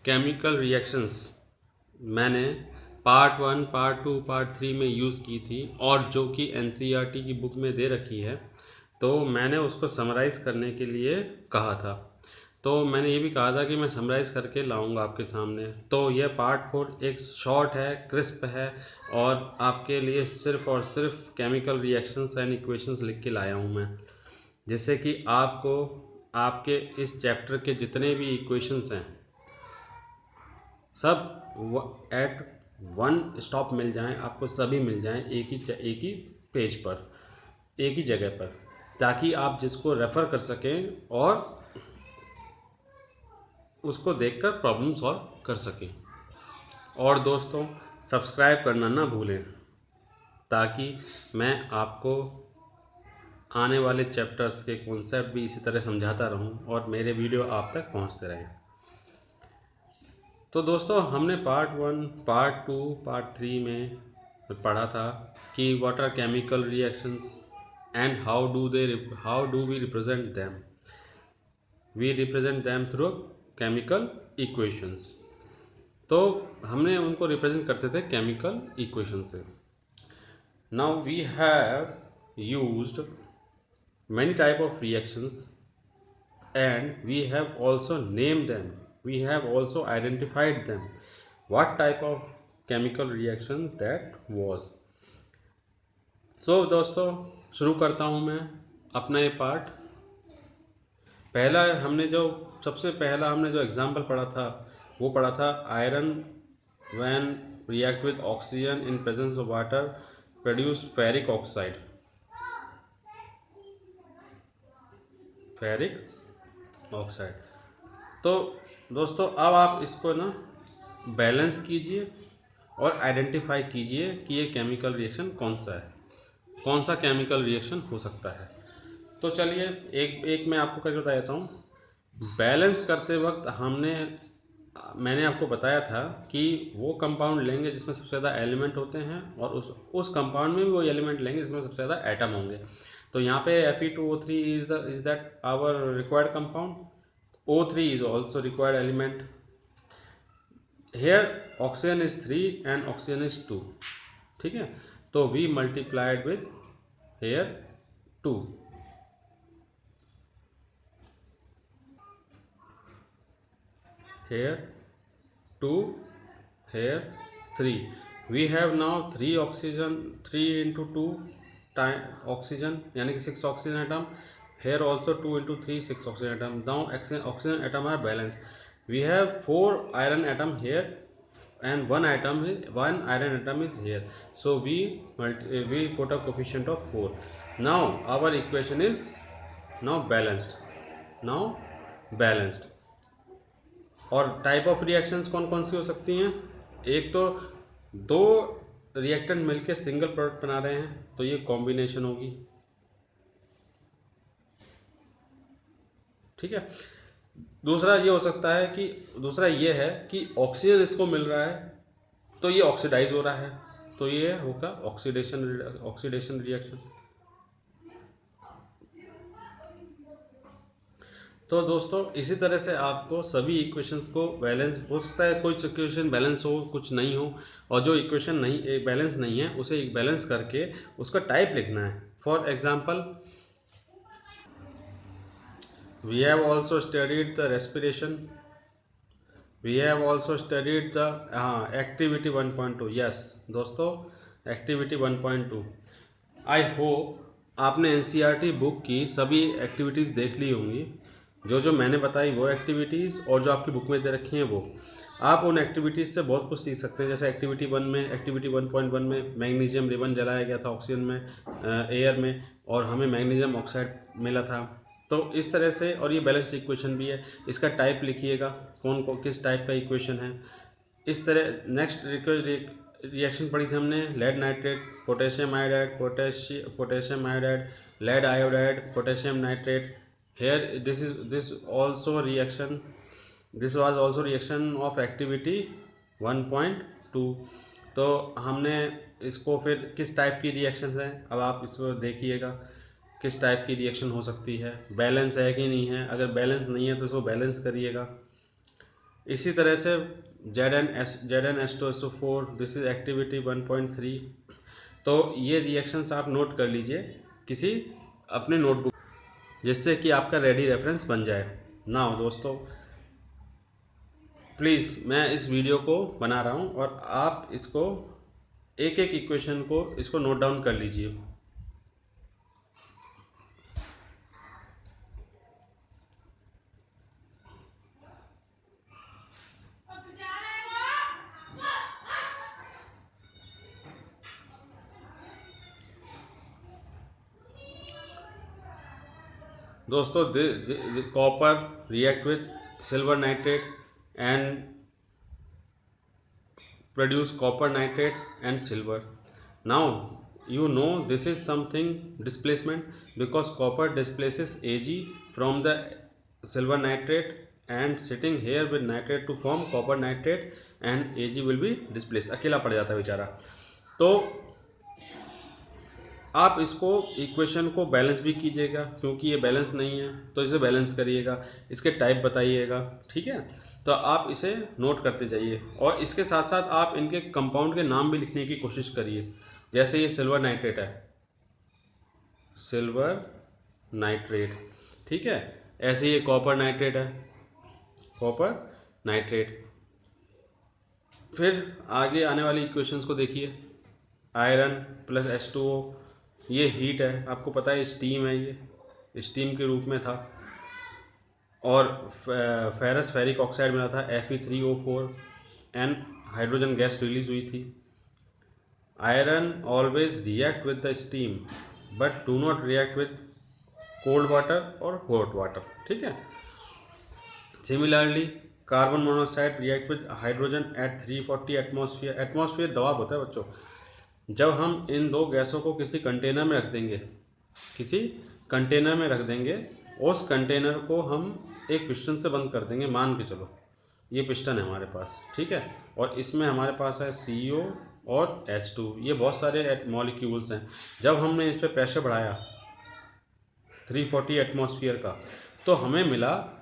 Chemical reactions मैंने part 1, part 2, part 3 में use की थी और जो कि एनसीईआरटी की बुक में दे रखी है, तो मैंने उसको समराइज़ करने के लिए कहा था। तो मैंने ये भी कहा था कि मैं समराइज़ करके लाऊंगा आपके सामने। तो यह पार्ट 4 एक शॉर्ट है, क्रिस्प है और आपके लिए सिर्फ़ और सिर्फ केमिकल रिएक्शंस एंड इक्वेशंस लिख के लाया हूँ मैं, जिससे कि आपको आपके इस चैप्टर के जितने भी इक्वेशंस हैं सब एट वन स्टॉप मिल जाएं, आपको सभी मिल जाएं एक ही पेज पर, एक ही जगह पर, ताकि आप जिसको रेफ़र कर सकें और उसको देखकर प्रॉब्लम सॉल्व कर सकें। और दोस्तों, सब्सक्राइब करना ना भूलें, ताकि मैं आपको आने वाले चैप्टर्स के कॉन्सेप्ट भी इसी तरह समझाता रहूं और मेरे वीडियो आप तक पहुंचते रहें। तो दोस्तों, हमने पार्ट 1, पार्ट 2, पार्ट 3 में पढ़ा था कि what are chemical reactions and how do we represent them. We represent them through chemical equations. तो हमने उनको रिप्रेजेंट करते थे केमिकल इक्वेशन से। Now we have used many type of reactions and we have also named them, we have also identified them, what type of chemical reaction that was. So दोस्तों, शुरू करता हूँ मैं अपना ये पार्ट। पहला हमने जो सबसे पहला हमने जो एग्जाम्पल पढ़ा था वो पढ़ा था iron when react with oxygen in presence of water produce ferric oxide, ferric oxide. तो दोस्तों, अब आप इसको ना बैलेंस कीजिए और आइडेंटिफाई कीजिए कि ये केमिकल रिएक्शन कौन सा है, कौन सा केमिकल रिएक्शन हो सकता है। तो चलिए एक एक मैं आपको करके बता देता हूँ। बैलेंस करते वक्त मैंने आपको बताया था कि वो कंपाउंड लेंगे जिसमें सबसे ज़्यादा एलिमेंट होते हैं और उस कंपाउंड में भी वो एलिमेंट लेंगे जिसमें सबसे ज़्यादा एटम होंगे। तो यहाँ पे Fe2O3 is that our required compound. O3 is also required element. Here oxygen is 3 and oxygen is 2. ठीक है, तो we multiplied with here 2, here 2, here 3. We have now 3 oxygen, 3 into 2 time oxygen, यानी कि 6 oxygen atom. Here also 2 into 3, 6 oxygen atom. Now oxygen atom are balanced. We have 4 iron atom here and one iron atom is here. So we put a coefficient of 4. Now our equation is now balanced. Now balanced. और type of reactions कौन कौन सी हो सकती हैं? एक तो दो reactant मिलके सिंगल प्रोडक्ट बना रहे हैं, तो ये कॉम्बिनेशन होगी। ठीक है। दूसरा ये है कि ऑक्सीजन इसको मिल रहा है तो ये ऑक्सीडाइज हो रहा है, तो ये होगा ऑक्सीडेशन रिएक्शन। तो दोस्तों, इसी तरह से आपको सभी इक्वेशंस को बैलेंस, हो सकता है कुछ इक्वेशन बैलेंस हो कुछ नहीं हो, और जो इक्वेशन नहीं बैलेंस नहीं है उसे बैलेंस करके उसका टाइप लिखना है। For example, we have also studied the respiration, we have also studied the activity 1.2। Yes दोस्तों, एक्टिविटी 1.2। आई होप आपने एनसीईआरटी बुक की सभी एक्टिविटीज़ देख ली होंगी। जो मैंने बताई वो एक्टिविटीज़ और जो आपकी बुक में दे रखी हैं वो, आप उन एक्टिविटीज़ से बहुत कुछ सीख सकते हैं। जैसे एक्टिविटी 1.1 में मैग्नीशियम रिबन जलाया गया था ऑक्सीजन में, एयर में, और हमें मैग्नीशियम ऑक्साइड मिला था। तो इस तरह से, और ये बैलेंस्ड इक्वेशन भी है, इसका टाइप लिखिएगा किस टाइप का इक्वेशन है। इस तरह नेक्स्ट रिएक्शन पढ़ी थी हमने, lead nitrate, potassium iodide, potassium iodide, lead iodide, potassium nitrate. Here this was also reaction of activity 1.2। तो हमने इसको फिर किस टाइप की रिएक्शन है, अब आप इसको देखिएगा किस टाइप की रिएक्शन हो सकती है, बैलेंस है कि नहीं है। अगर बैलेंस नहीं है तो इसको बैलेंस करिएगा। इसी तरह से ZnH2SO4, दिस इज एक्टिविटी 1.3। तो ये रिएक्शंस आप नोट कर लीजिए किसी अपने नोटबुक, जिससे कि आपका रेडी रेफरेंस बन जाए। ना दोस्तों, प्लीज़ मैं इस वीडियो को बना रहा हूँ और आप इसको एक एक इक्वेशन को इसको नोट डाउन कर लीजिए। दोस्तों, copper react with silver nitrate and produce copper nitrate and silver. Now you know this is something displacement, because copper displaces Ag from the silver nitrate and sitting here with nitrate to form copper nitrate, and Ag will be displaced, अकेला पड़ जाता है बेचारा। तो आप इसको equation को balance भी कीजिएगा, क्योंकि ये बैलेंस नहीं है तो इसे बैलेंस करिएगा, इसके टाइप बताइएगा, ठीक है। तो आप इसे नोट करते जाइए और इसके साथ साथ आप इनके कंपाउंड के नाम भी लिखने की कोशिश करिए। जैसे ये सिल्वर नाइट्रेट है, सिल्वर नाइट्रेट, ठीक है। ऐसे ये कॉपर नाइट्रेट है, कॉपर नाइट्रेट। फिर आगे आने वाली इक्वेशंस को देखिए। आयरन प्लस H2O, ये हीट है, आपको पता है स्टीम है, ये स्टीम के रूप में था। और फेरस फेरिक ऑक्साइड मिला था Fe3O4 and hydrogen gas release हुई थी। Iron always react with the steam but do not react with cold water और हॉट वाटर, ठीक है। Similarly carbon monoxide react with hydrogen at 340 atmosphere. Atmosphere दबाव होता है बच्चों। जब हम इन दो गैसों को किसी कंटेनर में रख देंगे, किसी कंटेनर में रख देंगे, उस कंटेनर को हम एक पिस्टन से बंद कर देंगे। मान के चलो ये पिस्टन है हमारे पास, ठीक है, और इसमें हमारे पास है CO और H2, ये बहुत सारे मॉलिक्यूल्स हैं। जब हमने इस पर प्रेशर बढ़ाया 340 एटमॉस्फेयर का, तो हमें मिला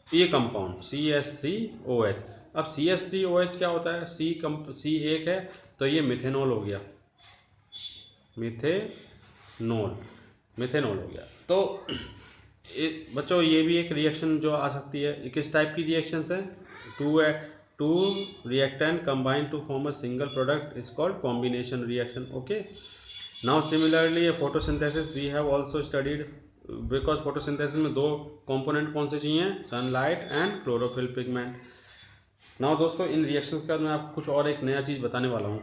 ये कंपाउंड CH3OH। अब CH3OH क्या होता है, C एक है तो ये मिथेनॉल हो गया, मिथेनॉल हो गया। तो बच्चों ये भी एक रिएक्शन जो आ सकती है। किस टाइप की रिएक्शंस हैं? Two reactant combine to form a single product is called combination reaction. Okay, now similarly photosynthesis we have also studied, because photosynthesis में दो कंपोनेंट कौन से चाहिए, sunlight and chlorophyll pigment. Now दोस्तों, इन रिएक्शंस के बाद मैं आपको कुछ और एक नया चीज़ बताने वाला हूँ।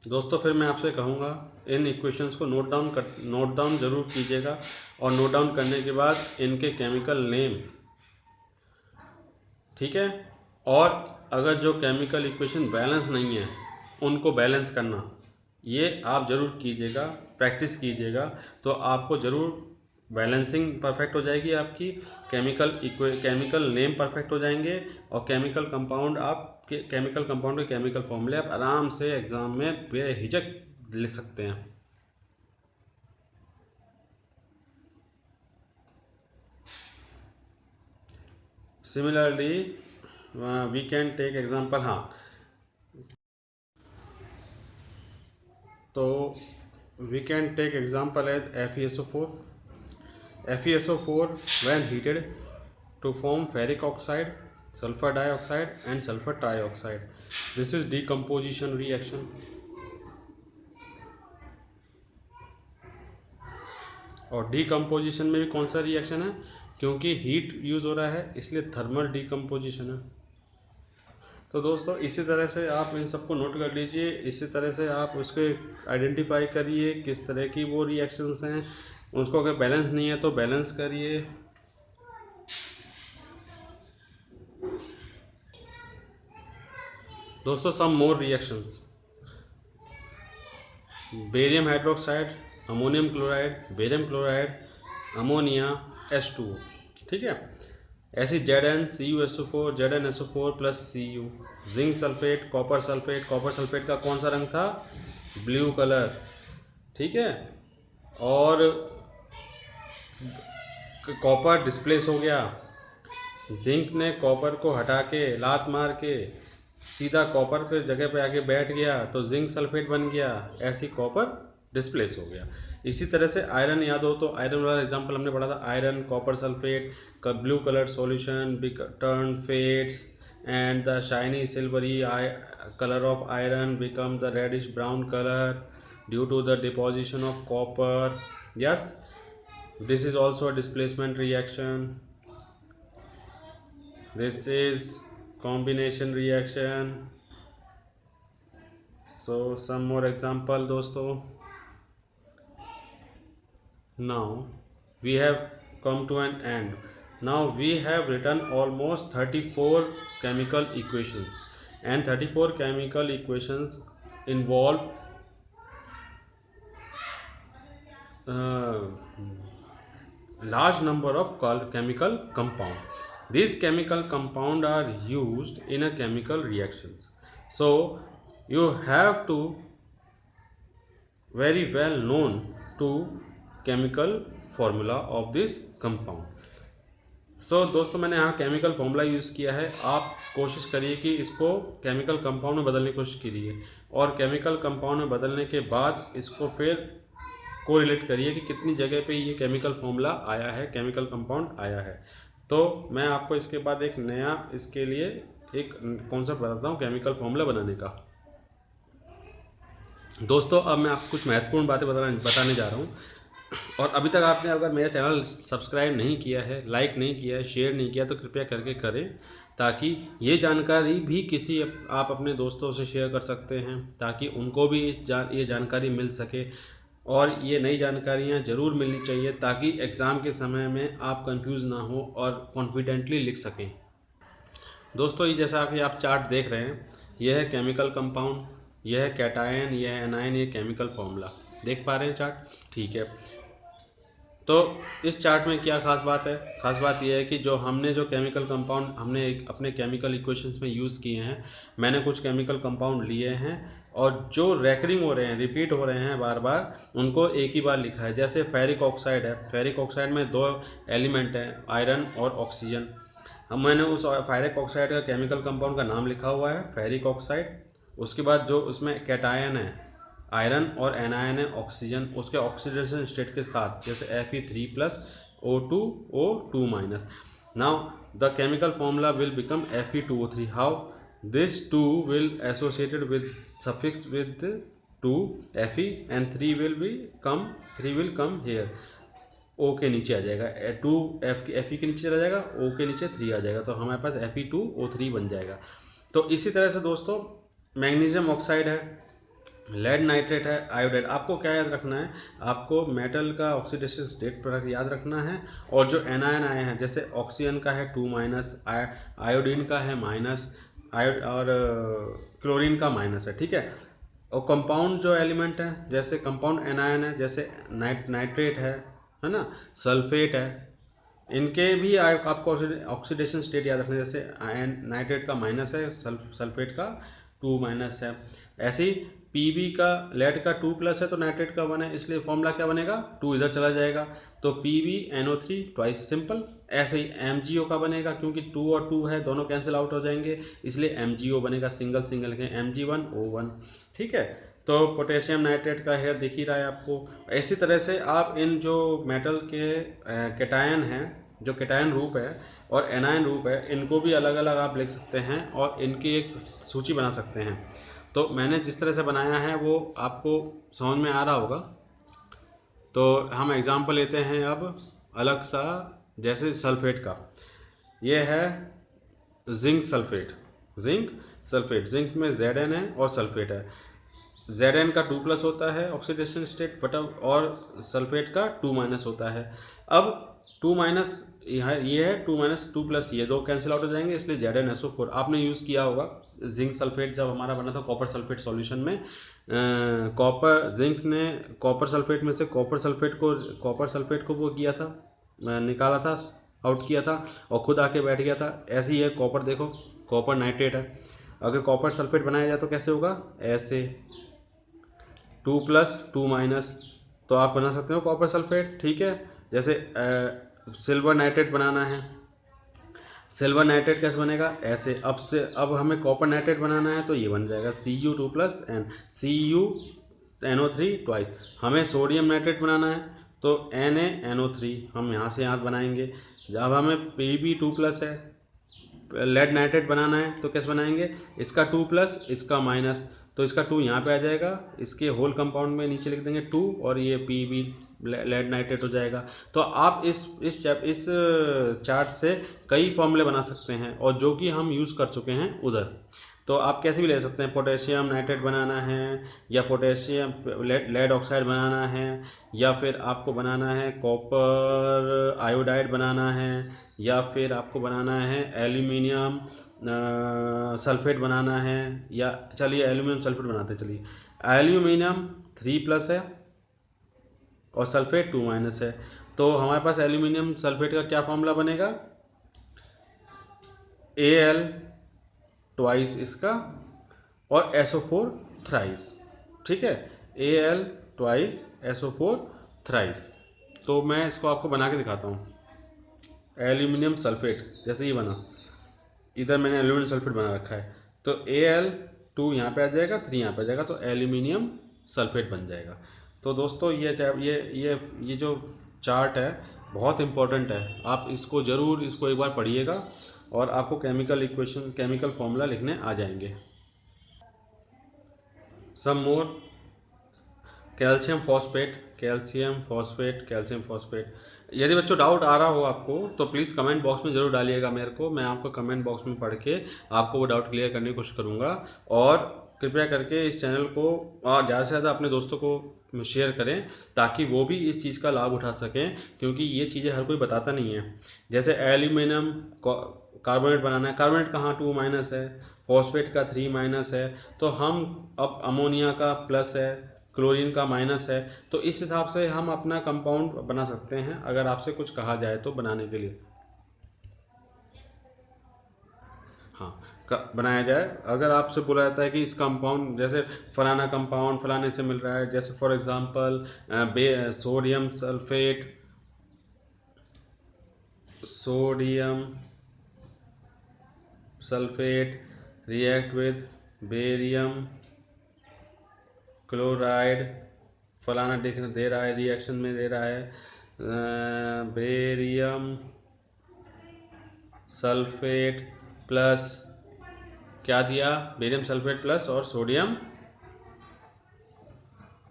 दोस्तों, फिर मैं आपसे कहूँगा इन इक्वेशंस को नोट डाउन ज़रूर कीजिएगा, और नोट डाउन करने के बाद इनके केमिकल नेम, ठीक है, और अगर जो केमिकल इक्वेशन बैलेंस नहीं है उनको बैलेंस करना, ये आप ज़रूर कीजिएगा, प्रैक्टिस कीजिएगा, तो आपको ज़रूर बैलेंसिंग परफेक्ट हो जाएगी, आपकी केमिकल नेम परफेक्ट हो जाएंगे, और केमिकल कंपाउंड के केमिकल फॉर्मूले आप आराम से एग्ज़ाम में बेहिचक लिख सकते हैं। Similarly we can take example, हाँ, तो we can take example as FeSO4 when heated to form ferric oxide, sulfur dioxide and sulfur trioxide. This is decomposition reaction. और डीकम्पोजिशन में भी कौन सा रिएक्शन है, क्योंकि हीट यूज़ हो रहा है इसलिए थर्मल डीकम्पोजिशन है। तो दोस्तों, इसी तरह से आप इन सबको नोट कर लीजिए, इसी तरह से आप उसको आइडेंटिफाई करिए किस तरह की वो रिएक्शंस हैं, उसको अगर बैलेंस नहीं है तो बैलेंस करिए। दोस्तों, some more reactions, barium hydroxide, ammonium chloride, barium chloride, ammonia, H2O, ठीक है। ऐसी ZnCuSO4, ZnSO4 plus Cu, zinc sulphate, copper sulphate का कौन सा रंग था, ब्लू कलर, ठीक है। और कॉपर डिस्प्लेस हो गया, जिंक ने कॉपर को हटा के लात मार के सीधा कॉपर पे जगह पे आके बैठ गया तो जिंक सल्फेट बन गया, ऐसी कॉपर डिस्प्लेस हो गया। इसी तरह से आयरन याद हो तो आयरन वाला एग्जांपल हमने पढ़ा था, आयरन कॉपर सल्फेट का blue colour solution turn fades and the shiny silvery color of iron become the reddish brown color due to the deposition of copper. Yes, this is also a displacement reaction. This is combination reaction. So some more example दोस्तों. Now we have come to an end. Now we have written almost 34 chemical equations, and 34 chemical equations involve large number of chemical compound. These chemical compound are used in a chemical reactions. So you have to very well known to chemical formula of this compound. दोस्तों मैंने यहाँ chemical formula use किया है, आप कोशिश करिए कि इसको केमिकल कंपाउंड में बदलने की कोशिश कीजिए, और केमिकल कंपाउंड में बदलने के बाद इसको फिर कोरिलेट करिए कि कितनी जगह पे ये केमिकल फॉर्मूला आया है, केमिकल कंपाउंड आया है। तो मैं आपको इसके बाद एक नया इसके लिए एक कॉन्सेप्ट बताता हूँ केमिकल फॉर्मूला बनाने का। दोस्तों अब मैं आपको कुछ महत्वपूर्ण बातें बताने जा रहा हूँ, और अभी तक आपने अगर मेरा चैनल सब्सक्राइब नहीं किया है, लाइक नहीं किया है, शेयर नहीं किया तो कृपया करके करें, ताकि ये जानकारी भी किसी आप अपने दोस्तों से शेयर कर सकते हैं, ताकि उनको भी ये जानकारी मिल सके। और ये नई जानकारियाँ ज़रूर मिलनी चाहिए ताकि एग्ज़ाम के समय में आप कंफ्यूज ना हो और कॉन्फिडेंटली लिख सकें। दोस्तों ये जैसा कि आप चार्ट देख रहे हैं, यह है केमिकल कंपाउंड, यह है कैटायन, यह है एनायन, ये केमिकल फॉर्मूला देख पा रहे हैं चार्ट, ठीक है। तो इस चार्ट में क्या खास बात है? खास बात यह है कि जो हमने जो केमिकल कंपाउंड हमने अपने केमिकल इक्वेशंस में यूज़ किए हैं, मैंने कुछ केमिकल कंपाउंड लिए हैं और जो रैकरिंग हो रहे हैं, रिपीट हो रहे हैं बार बार, उनको एक ही बार लिखा है। जैसे फेरिक ऑक्साइड है, फेरिक ऑक्साइड में दो एलिमेंट हैं, आयरन और ऑक्सीजन। मैंने उस फेरिक ऑक्साइड का केमिकल कंपाउंड का नाम लिखा हुआ है फेरिक ऑक्साइड। उसके बाद जो उसमें कैटायन है आयरन और एनायन है ऑक्सीजन, उसके ऑक्सीडेशन स्टेट के साथ, जैसे Fe3+O2O2-। Now the chemical formula will become Fe2O3। How? This 2 will associated with suffix with 2 Fe and 3 will come here. O के नीचे आ जाएगा, 2 Fe के नीचे चला जाएगा, O के नीचे 3 आ जाएगा, तो हमारे पास Fe2O3 बन जाएगा। तो इसी तरह से दोस्तों मैग्नीशियम ऑक्साइड है, लेड नाइट्रेट है, आयोडाइड। आपको क्या याद रखना है? आपको मेटल का ऑक्सीडेशन स्टेट पर याद रखना है, और जो एनायन आए हैं, जैसे ऑक्सीजन का है 2-, आयोडीन का है -, और क्लोरीन का - है, ठीक है। और कंपाउंड जो एलिमेंट है, जैसे कंपाउंड एनायन है, जैसे नाइट्रेट है ना, सल्फेट है, इनके भी आपको ऑक्सीडेशन स्टेट याद रखना है। जैसे नाइट्रेट का - है, सल्फेट का 2- है। ऐसे ही Pb का लेड का 2+ है तो नाइट्रेट का 1 है, इसलिए फॉर्मूला क्या बनेगा? 2 इधर चला जाएगा तो PbNO3 ट्वाइस सिंपल। ऐसे ही MgO का बनेगा, क्योंकि 2 और 2 है, दोनों कैंसिल आउट हो जाएंगे, इसलिए MgO बनेगा, सिंगल के Mg1O1, ठीक है। तो पोटेशियम नाइट्रेट का हेयर दिख ही रहा है आपको। इसी तरह से आप इन जो मेटल के कैटायन हैं, जो कैटायन रूप है और एनायन रूप है, इनको भी अलग अलग आप लिख सकते हैं और इनकी एक सूची बना सकते हैं। तो मैंने जिस तरह से बनाया है वो आपको समझ में आ रहा होगा। तो हम एग्जांपल लेते हैं अब अलग सा, जैसे सल्फेट का। ये है जिंक सल्फेट, जिंक में Zn है और सल्फेट है। Zn का 2+ होता है ऑक्सीडेशन स्टेट बटा, और सल्फेट का 2- होता है। अब 2- ये है 2-2+, ये दो कैंसिल आउट हो जाएंगे, इसलिए ZnSO4 आपने यूज़ किया होगा। जिंक सल्फेट जब हमारा बना था कॉपर सल्फेट सॉल्यूशन में, जिंक ने कॉपर सल्फेट में से कॉपर सल्फेट को वो किया था, निकाला था, आउट किया था, और खुद आके बैठ गया था। ऐसे ही है कॉपर, देखो कॉपर नाइट्रेट है, अगर कॉपर सल्फेट बनाया जाए तो कैसे होगा? ऐसे 2+, 2-, तो आप बना सकते हो कॉपर सल्फेट, ठीक है। जैसे सिल्वर नाइट्रेट बनाना है, सिल्वर नाइट्रेट कैसे बनेगा, ऐसे। अब हमें कॉपर नाइट्रेट बनाना है तो ये बन जाएगा Cu2+N, CuNO3 ट्वाइस। हमें सोडियम नाइट्रेट बनाना है तो NaNO3, हम यहाँ से यहाँ बनाएंगे। जब हमें Pb2+ है, लेड नाइट्रेट बनाना है तो कैसे बनाएंगे, इसका 2+, इसका माइनस, तो इसका 2 यहाँ पे आ जाएगा, इसके होल कंपाउंड में नीचे लिख देंगे 2 और ये Pb लेड नाइट्रेट हो जाएगा। तो आप इस चार्ट से कई फॉर्मूले बना सकते हैं और जो कि हम यूज़ कर चुके हैं उधर। तो आप कैसे भी ले सकते हैं, पोटेशियम नाइट्रेट बनाना है या पोटेशियम लेड ऑक्साइड बनाना है, या फिर आपको बनाना है कॉपर आयोडाइड बनाना है, या फिर आपको बनाना है एल्यूमिनियम सल्फेट बनाना है। या चलिए एल्यूमिनियम सल्फेट बनाते हैं। चलिए एल्यूमिनियम 3+ है और सल्फेट 2- है, तो हमारे पास एल्यूमिनियम सल्फेट का क्या फॉर्मूला बनेगा, Al ट्वाइस इसका और SO4 थ्राइस। ठीक है, Al ट्वाइस SO4 थ्राइस। तो मैं इसको आपको बना के दिखाता हूँ। एल्यूमिनियम सल्फेट जैसे ही बना, इधर मैंने एल्यूमिनियम सल्फेट बना रखा है, तो Al2 यहाँ पे आ जाएगा, 3 यहाँ पे आ जाएगा, तो एल्यूमिनियम सल्फेट बन जाएगा। तो दोस्तों ये जो चार्ट है बहुत इम्पोर्टेंट है, आप इसको ज़रूर इसको एक बार पढ़िएगा और आपको केमिकल इक्वेशन केमिकल फॉर्मूला लिखने आ जाएंगे। सम मोर, कैल्शियम फॉस्फेट। यदि बच्चों डाउट आ रहा हो आपको तो प्लीज़ कमेंट बॉक्स में ज़रूर डालिएगा मेरे को, मैं आपको कमेंट बॉक्स में पढ़ के आपको वो डाउट क्लियर करने की कोशिश करूँगा। और कृपया करके इस चैनल को और ज़्यादा से ज़्यादा अपने दोस्तों को शेयर करें ताकि वो भी इस चीज़ का लाभ उठा सकें, क्योंकि ये चीज़ें हर कोई बताता नहीं है। जैसे एल्यूमिनियम कार्बोनेट बनाना है, कार्बोनेट कहाँ 2- है, फॉस्फेट का 3- है, तो हम अब अमोनिया का प्लस है, क्लोरीन का माइनस है, तो इस हिसाब से हम अपना कंपाउंड बना सकते हैं अगर आपसे कुछ कहा जाए तो बनाने के लिए। हाँ, बनाया जाए। अगर आपसे बोला जाता है कि इस कंपाउंड जैसे फलाना कंपाउंड फलाने से मिल रहा है, जैसे for example sodium sulphate react with barium chloride, फलाना दे रहा है, रिएक्शन में दे रहा है बेरियम सल्फेट प्लस, क्या दिया, बेरियम सल्फेट प्लस और सोडियम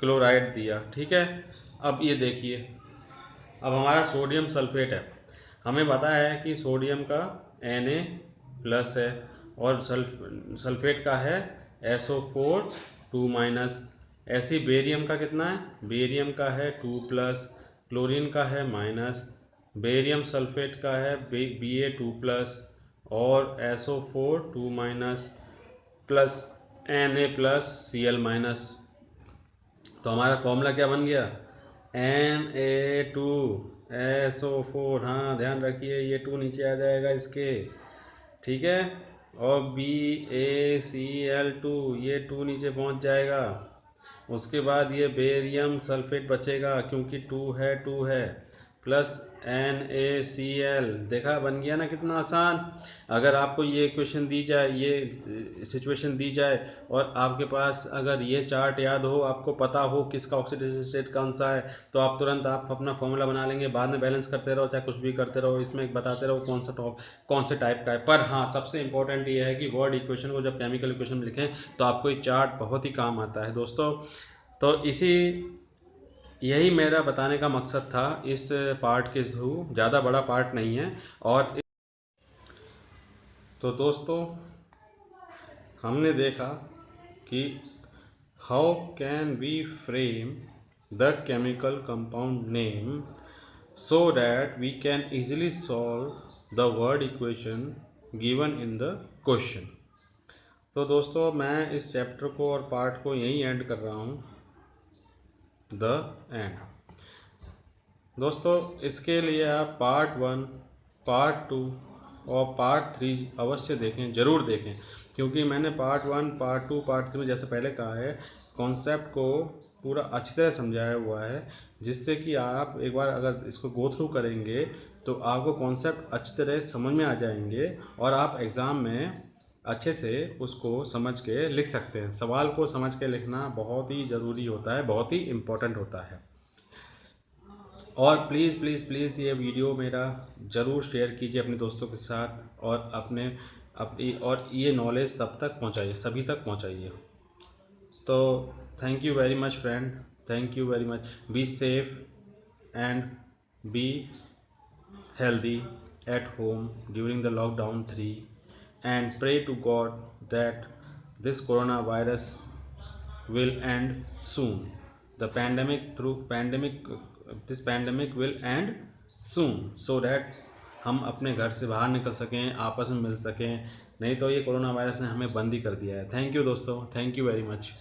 क्लोराइड दिया। ठीक है, अब ये देखिए, अब हमारा सोडियम सल्फेट है, हमें पता है कि सोडियम का Na+ है और सल्फेट का है SO4 2-। ऐसे बेरियम का कितना है, बेरियम का है 2+, क्लोरीन का है माइनस, बेरियम सल्फेट का है Ba2+ और SO4 2- प्लस Na+Cl-। तो हमारा फॉर्मूला क्या बन गया, Na2SO4। हाँ ध्यान रखिए ये 2 नीचे आ जाएगा इसके, ठीक है, और BaCl2 ये 2 नीचे पहुंच जाएगा। उसके बाद ये बेरियम सल्फेट बचेगा क्योंकि 2 है प्लस NaCl। देखा बन गया ना कितना आसान। अगर आपको ये इक्वेशन दी जाए, ये सिचुएशन दी जाए और आपके पास अगर ये चार्ट याद हो, आपको पता हो किसका ऑक्सीडेशन स्टेट कौन सा है, तो आप तुरंत आप अपना फॉर्मूला बना लेंगे। बाद में बैलेंस करते रहो चाहे कुछ भी करते रहो, इसमें बताते रहो कौन से टाइप का है। पर हाँ, सबसे इंपॉर्टेंट ये है कि वर्ड इक्वेशन को जब केमिकल इक्वेशन में लिखें तो आपको ये चार्ट बहुत ही काम आता है दोस्तों। तो यही मेरा बताने का मकसद था इस पार्ट के थ्रू, ज़्यादा बड़ा पार्ट नहीं है। और तो दोस्तों हमने देखा कि how can we frame the chemical compound name so that we can easily solve the word equation given in the question। तो दोस्तों मैं इस चैप्टर को और पार्ट को यहीं एंड कर रहा हूँ, द एंड। दोस्तों इसके लिए आप पार्ट 1, पार्ट 2 और पार्ट 3 अवश्य देखें, ज़रूर देखें, क्योंकि मैंने पार्ट 1, पार्ट 2, पार्ट 3 में जैसे पहले कहा है कॉन्सेप्ट को पूरा अच्छी तरह समझाया हुआ है। जिससे कि आप एक बार अगर इसको गो थ्रू करेंगे तो आपको कॉन्सेप्ट अच्छी तरह समझ में आ जाएंगे और आप एग्ज़ाम में अच्छे से उसको समझ के लिख सकते हैं। सवाल को समझ के लिखना बहुत ही ज़रूरी होता है, बहुत ही इम्पोर्टेंट होता है। और प्लीज़ प्लीज़ प्लीज़ ये वीडियो मेरा ज़रूर शेयर कीजिए अपने दोस्तों के साथ और अपनी और ये नॉलेज सब तक पहुंचाइए, सभी तक पहुंचाइए। तो thank you very much friend, thank you very much. Be safe and be healthy at home during the lockdown 3 and pray to God that this coronavirus will end soon. The this pandemic will end soon so that हम अपने घर से बाहर निकल सकें, आपस में मिल सकें। नहीं तो ये कोरोना वायरस ने हमें बंद ही कर दिया है। थैंक यू दोस्तों, थैंक यू वेरी मच।